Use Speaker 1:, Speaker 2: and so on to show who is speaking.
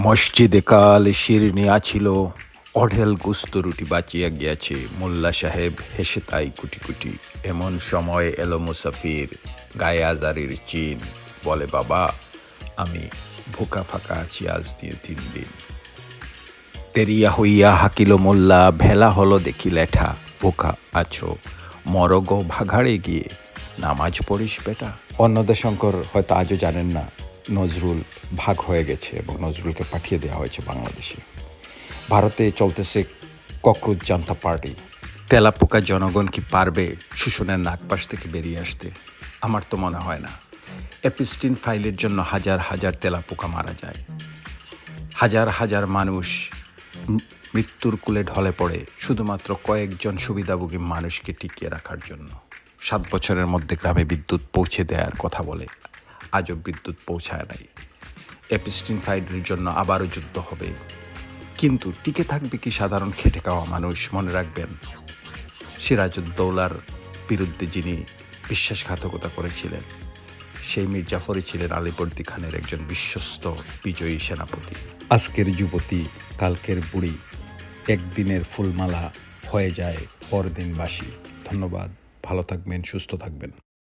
Speaker 1: মসজিদে কাল শিরনি আছিল, অঢেল গুস্ত রুটি বাঁচিয়া গিয়াছে। মোল্লা সাহেব হেসে তাই কুটি কুটি। এমন সময় এলো মুসাফির, গায়ে আজারির চিন। বলে, বাবা আমি ভুকা ফাঁকা আছি আজ দিয়ে 3 দিন। তেরিয়া হইয়া হাকিল মোল্লা, ভেলা হলো দেখি লেঠা। ভুকা আছো, মরগো ভাগাড়ে গিয়ে নামাজ পড়িস বেটা। অন্নদাশঙ্কর হয়তো আজও জানেন না নজরুল ভাগ হয়ে গেছে এবং নজরুলকে পাঠিয়ে দেওয়া হয়েছে বাংলাদেশে। ভারতে চলতেছে ককরোচ জনতা পার্টি। তেলাপোকা জনগণ কি পারবে শোষণের নাগপাশ থেকে বেরিয়ে আসতে? আমার তো মনে হয় না। এপিস্টিন ফাইলের জন্য হাজার হাজার তেলাপোকা মারা যায়, হাজার হাজার মানুষ মৃত্যুর কুলে ঢলে পড়ে শুধুমাত্র কয়েকজন সুবিধাভোগী মানুষকে টিকিয়ে রাখার জন্য। 7 বছরের মধ্যে গ্রামে বিদ্যুৎ পৌঁছে দেওয়ার কথা বলে আজও বিদ্যুৎ পৌঁছায় নাই। এপিস্টিন ফাইলের জন্য আবারও যুদ্ধ হবে, কিন্তু টিকে থাকবে কি সাধারণ খেটে খাওয়া মানুষ? মনে রাখবেন, সিরাজউদ্দৌলার বিরুদ্ধে যিনি বিশ্বাসঘাতকতা করেছিলেন, সেই মীর জাফরই ছিলেন আলীবর্দী খানের একজন বিশ্বস্ত বিজয়ী সেনাপতি। আজকের যুবতী কালকের বুড়ি, একদিনের ফুলমালা হয়ে যায় পরদিন বাসি। ধন্যবাদ, ভালো থাকবেন, সুস্থ থাকবেন।